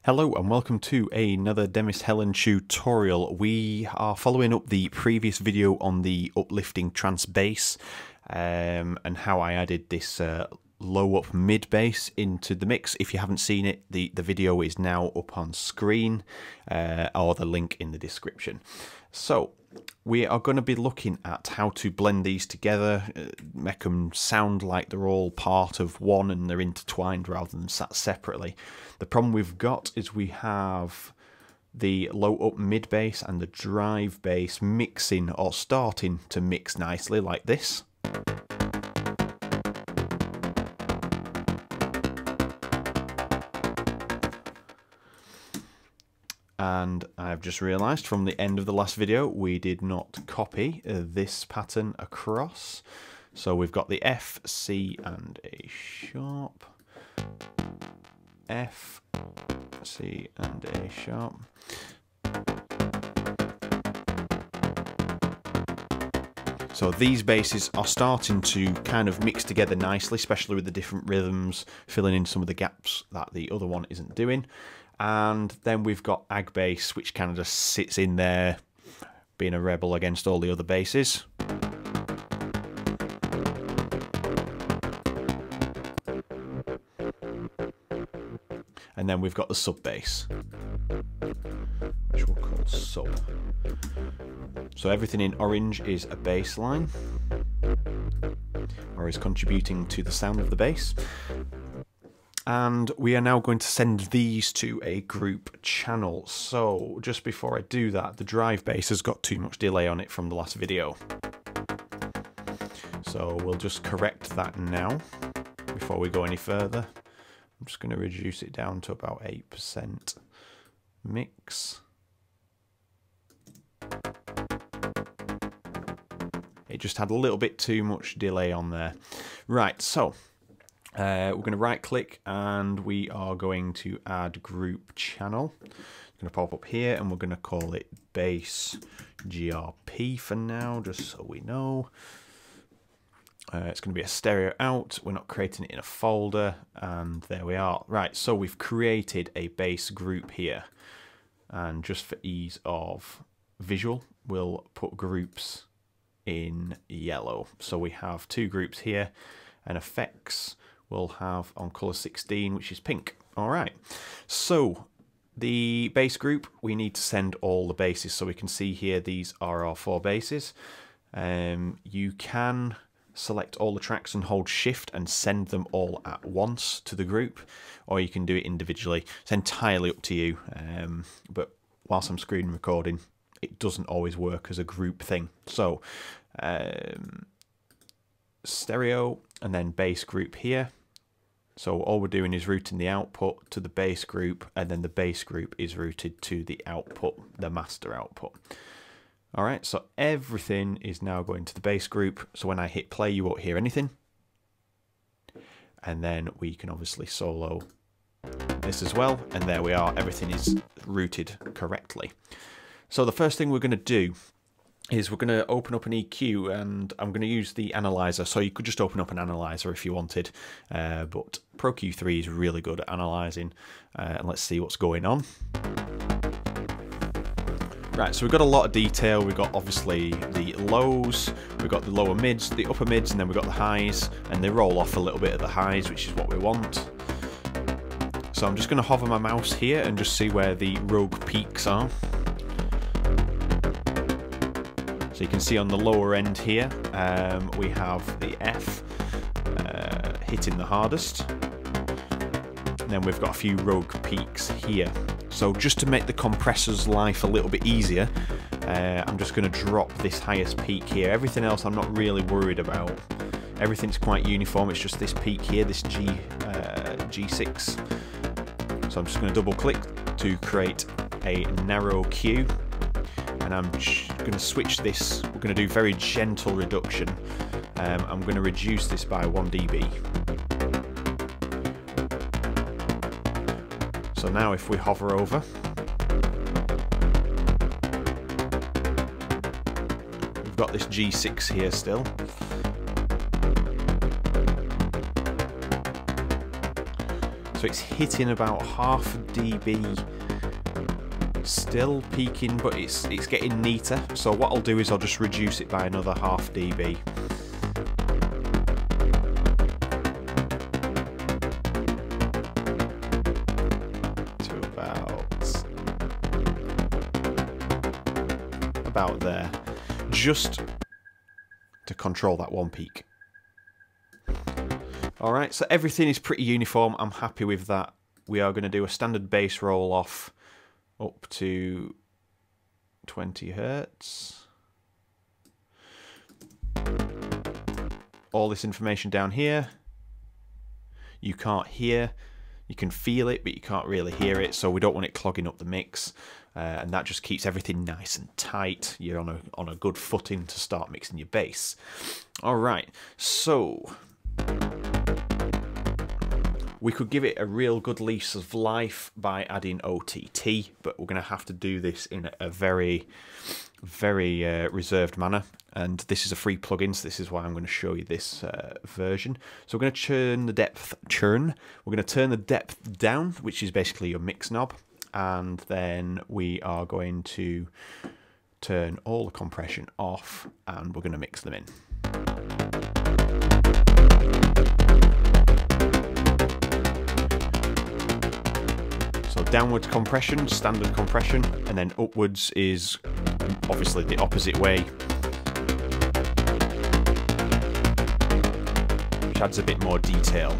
Hello and welcome to another Demis Helen tutorial. We are following up the previous video on the Uplifting Trance bass and how I added this low up mid bass into the mix. If you haven't seen it, the video is now up on screen or the link in the description. So we are going to be looking at how to blend these together, make them sound like they're all part of one and they're intertwined rather than sat separately. The problem we've got is we have the low up mid bass and the drive bass mixing or starting to mix nicely like this. And I've just realised from the end of the last video we did not copy this pattern across. So we've got the F, C and A sharp, F, C and A sharp. So these basses are starting to kind of mix together nicely, especially with the different rhythms, filling in some of the gaps that the other one isn't doing. And then we've got Ag bass, which kind of just sits in there, being a rebel against all the other basses. And then we've got the sub bass, which we'll call sub. So everything in orange is a bass line, or is contributing to the sound of the bass. And we are now going to send these to a group channel. So just before I do that, the drive bass has got too much delay on it from the last video. So we'll just correct that now before we go any further. I'm just going to reduce it down to about 8% mix. It just had a little bit too much delay on there. Right, so we're going to right click and we are going to add group channel. It's going to pop up here and we're going to call it bass GRP for now, just so we know. It's going to be a stereo out. We're not creating it in a folder, and there we are. Right, so we've created a bass group here, and just for ease of visual, we'll put groups in yellow. So we have two groups here, and effects we'll have on color 16, which is pink. All right, so the bass group, we need to send all the basses. So we can see here these are our 4 basses. You can select all the tracks and hold shift and send them all at once to the group, or you can do it individually. It's entirely up to you, but whilst I'm screen recording, it doesn't always work as a group thing. So stereo and then bass group here. So all we're doing is routing the output to the bass group, and then the bass group is routed to the output, the master output. All right, so everything is now going to the bass group. So when I hit play, you won't hear anything. And then we can obviously solo this as well. And there we are, everything is routed correctly. So the first thing we're going to do is we're going to open up an EQ, and I'm going to use the analyzer. So you could just open up an analyzer if you wanted, but Pro Q3 is really good at analyzing. And let's see what's going on. Right, so we've got a lot of detail. We've got obviously the lows, we've got the lower mids, the upper mids, and then we've got the highs, and they roll off a little bit of the highs, which is what we want. So I'm just going to hover my mouse here and just see where the rogue peaks are. So you can see on the lower end here, we have the F hitting the hardest. And then we've got a few rogue peaks here. So just to make the compressor's life a little bit easier, I'm just going to drop this highest peak here. Everything else I'm not really worried about. Everything's quite uniform, it's just this peak here, this G6. So I'm just going to double click to create a narrow Q. And I'm going to switch this, we're going to do very gentle reduction. I'm going to reduce this by 1 dB. So now if we hover over, we've got this G6 here still. So it's hitting about half dB, still peaking, but it's getting neater. So what I'll do is I'll just reduce it by another half dB. About there, just to control that one peak. Alright, so everything is pretty uniform. I'm happy with that. We are going to do a standard bass roll off up to 20 Hertz. All this information down here you can't hear. You can feel it, but you can't really hear it, so we don't want it clogging up the mix. And that just keeps everything nice and tight. You're on a good footing to start mixing your bass. All right, so we could give it a real good lease of life by adding OTT, but we're going to have to do this in a very, very reserved manner. And this is a free plugin, so this is why I'm going to show you this version. So we're going to turn the depth We're going to turn the depth down, which is basically your mix knob. And then we are going to turn all the compression off, and we're going to mix them in. So downwards compression, standard compression, and then upwards is obviously the opposite way, which adds a bit more detail.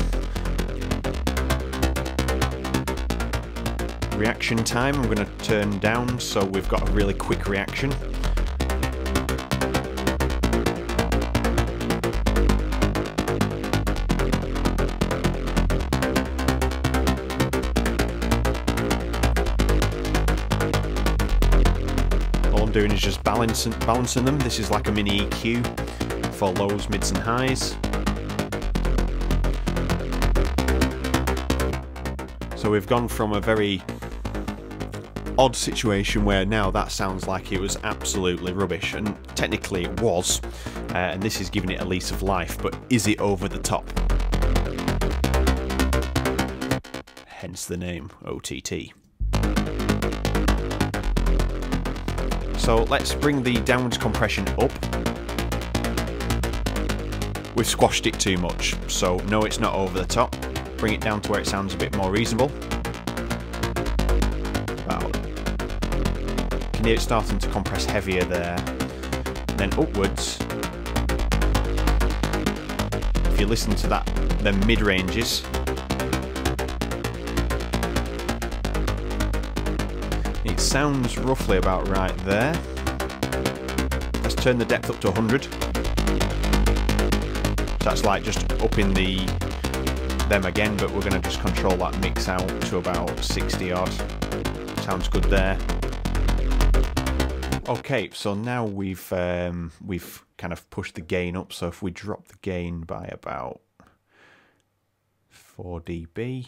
Reaction time I'm going to turn down so we've got a really quick reaction. All I'm doing is just balancing them. This is like a mini EQ for lows, mids and highs. So we've gone from a very odd situation where now that sounds like it was absolutely rubbish, and technically it was, and this is giving it a lease of life, but is it over the top? Hence the name OTT. So let's bring the downwards compression up. We've squashed it too much, so no, it's not over the top. Bring it down to where it sounds a bit more reasonable. You can hear it starting to compress heavier there. Then upwards, if you listen to that, the mid ranges, it sounds roughly about right there. Let's turn the depth up to 100. So that's like just upping them again, but we're going to just control that mix out to about 60 odd. Sounds good there. Okay, so now we've kind of pushed the gain up. So if we drop the gain by about 4 dB,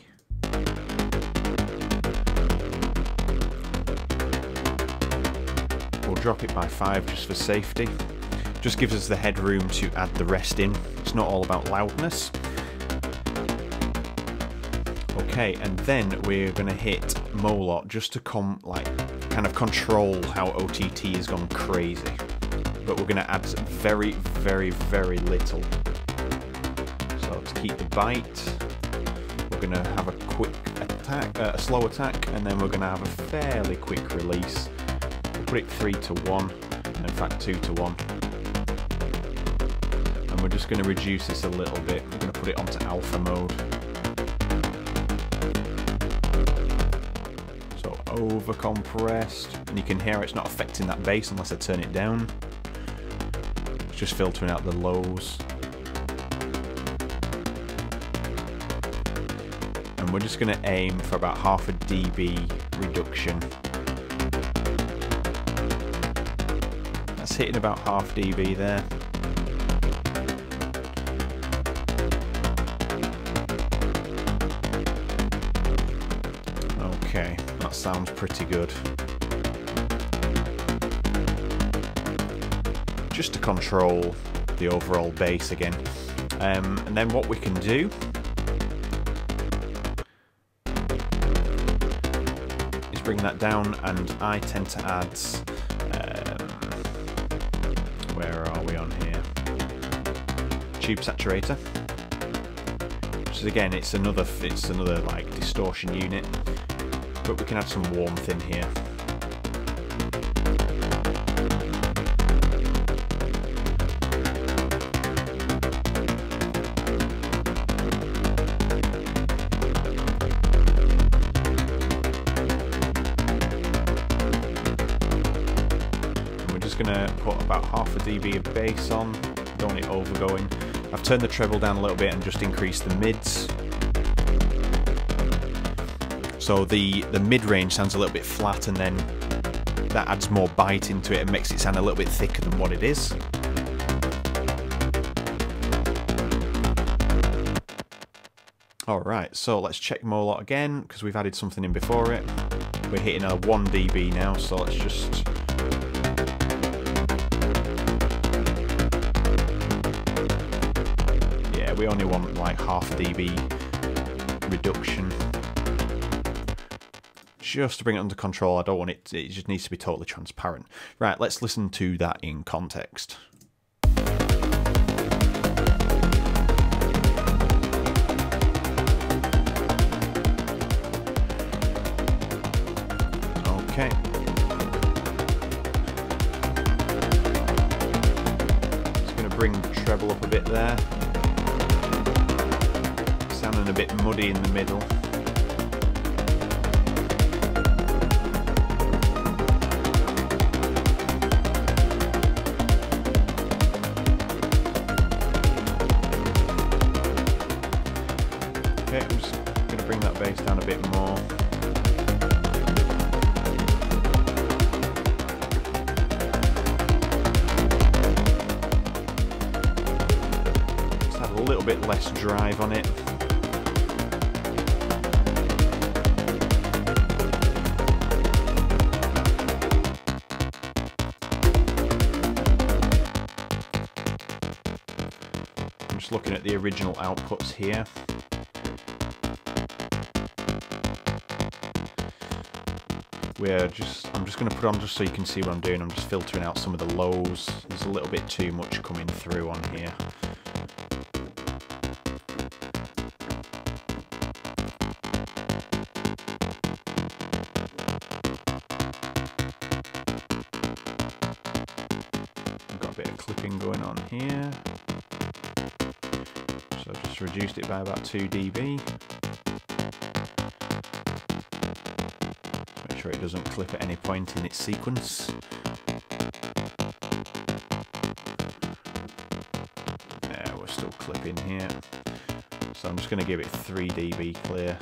we'll drop it by 5 just for safety. Just gives us the headroom to add the rest in. It's not all about loudness. Okay, and then we're going to hit Molot just to kind of control how OTT has gone crazy. But we're going to add very, very, very little. So to keep the bite, we're going to have a quick attack, a slow attack, and then we're going to have a fairly quick release. We'll put it 3 to 1, and in fact 2 to 1. And we're just going to reduce this a little bit. We're going to put it onto alpha mode. Over compressed, and you can hear it's not affecting that bass unless I turn it down. It's just filtering out the lows. And we're just going to aim for about half a dB reduction. That's hitting about half dB there. Okay, that sounds pretty good. Just to control the overall bass again. And then what we can do just bring that down, and I tend to add, where are we on here? Tube saturator. So again, it's another like distortion unit, but we can add some warmth in here. Going to put about half a dB of bass on, don't want it overgoing. I've turned the treble down a little bit and just increased the mids. So the mid-range sounds a little bit flat, and then that adds more bite into it and makes it sound a little bit thicker than what it is. Alright, so let's check Mo lot again, because we've added something in before it. We're hitting a 1 dB now, so let's just... we only want like half a dB reduction, just to bring it under control. I don't want it, it just needs to be totally transparent. Right, let's listen to that in context. Okay. Just going to bring the treble up a bit there. Sounding a bit muddy in the middle. Okay, I'm just going to bring that bass down a bit more. Just have a little bit less drive on it. Looking at the original outputs here. I'm just going to put on just so you can see what I'm doing. I'm just filtering out some of the lows. There's a little bit too much coming through on here. I've got a bit of clipping going on here. So I've just reduced it by about 2 dB. Make sure it doesn't clip at any point in its sequence. Yeah, we're still clipping here. So I'm just going to give it 3 dB clear.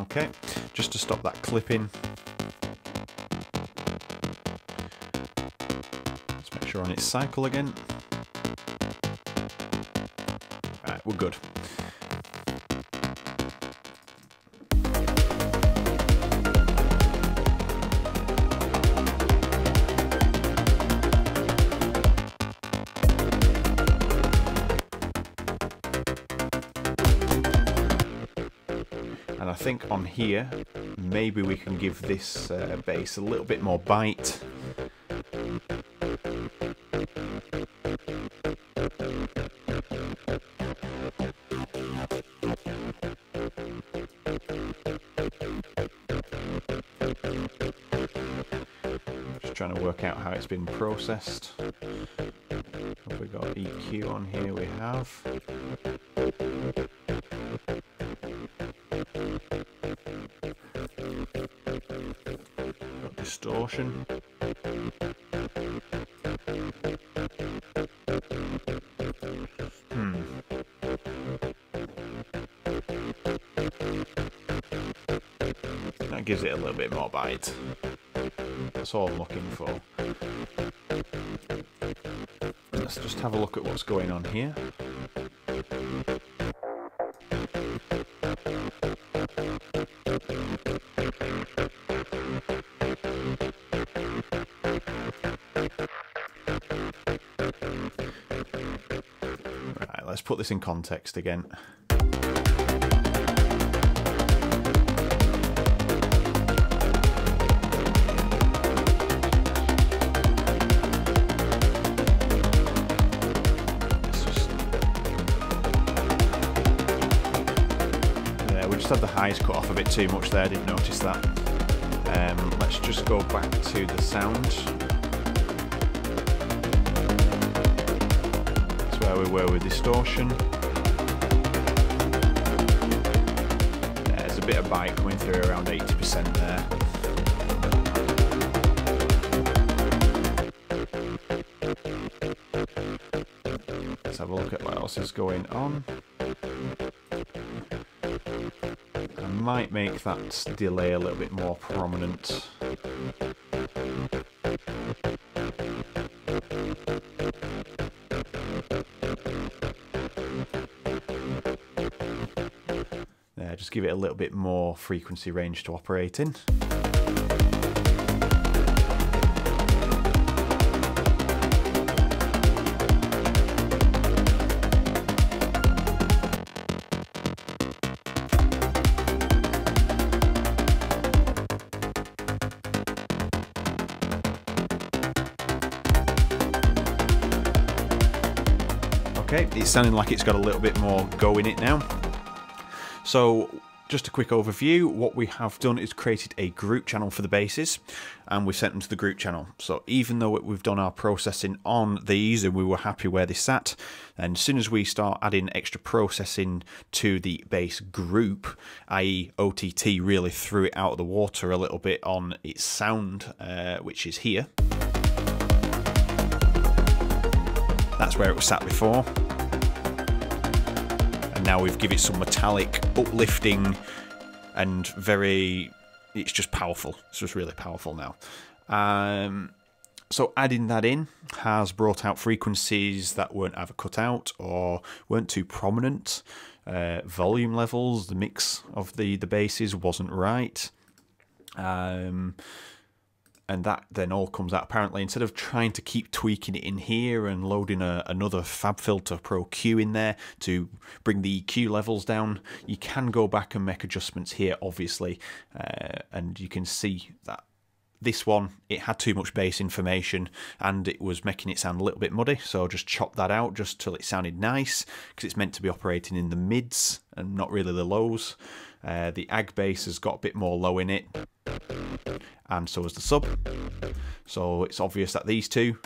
Okay, just to stop that clipping. Sure on its cycle again. Right, we're good. And I think on here, maybe we can give this bass a little bit more bite. Trying to work out how it's been processed. Have we got EQ on here? We have. Got distortion. That gives it a little bit more bite. That's all I'm looking for. Let's just have a look at what's going on here. Right, let's put this in context again. must have the highs cut off a bit too much there, I didn't notice that. Let's just go back to the sound. That's where we were with distortion. There's a bit of bite coming through around 80% there. Let's have a look at what else is going on. I might make that delay a little bit more prominent. There, just give it a little bit more frequency range to operate in. Okay, it's sounding like it's got a little bit more go in it now. So, just a quick overview, what we have done is created a group channel for the basses, and we sent them to the group channel. So even though we've done our processing on these and we were happy where they sat, and as soon as we start adding extra processing to the bass group, i.e. OTT really threw it out of the water a little bit on its sound, which is here. That's where it was sat before. And now we've given it some metallic, uplifting, and it's just powerful. It's just really powerful now. So adding that in has brought out frequencies that weren't either cut out or weren't too prominent. Volume levels, the mix of the basses wasn't right. And that then all comes out apparently. Instead of trying to keep tweaking it in here and loading another FabFilter Pro Q in there to bring the EQ levels down, you can go back and make adjustments here, obviously. And you can see that this one, it had too much bass information and it was making it sound a little bit muddy. So just chop that out just till it sounded nice, because it's meant to be operating in the mids and not really the lows. The ag bass has got a bit more low in it, and so has the sub. So it's obvious that these two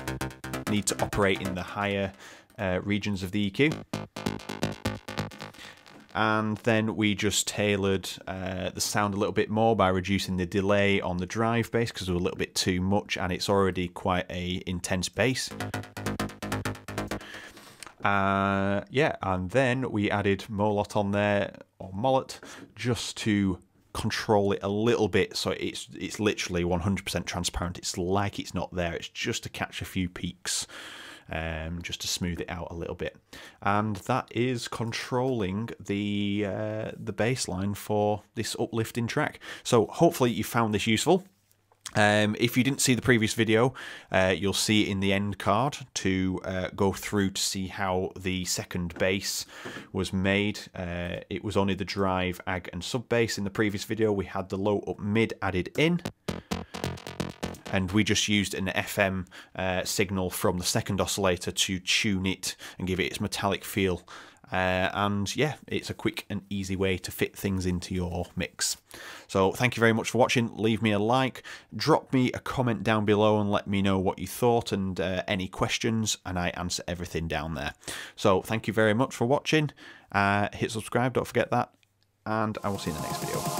need to operate in the higher regions of the EQ. And then we just tailored the sound a little bit more by reducing the delay on the drive bass, because it was a little bit too much and it's already quite a intense bass. Yeah, and then we added Molot on there, or Molot, just to control it a little bit, so it's literally 100% transparent. It's like it's not there. It's just to catch a few peaks, just to smooth it out a little bit. And that is controlling the bass line for this uplifting track. So hopefully you found this useful. If you didn't see the previous video, you'll see it in the end card to go through to see how the second bass was made. It was only the drive, ag and sub bass in the previous video. We had the low up mid added in, and we just used an FM signal from the second oscillator to tune it and give it its metallic feel. And yeah, it's a quick and easy way to fit things into your mix. So thank you very much for watching. Leave me a like, drop me a comment down below and let me know what you thought and any questions, and I answer everything down there. So thank you very much for watching. Hit subscribe, don't forget that, and I will see you in the next video.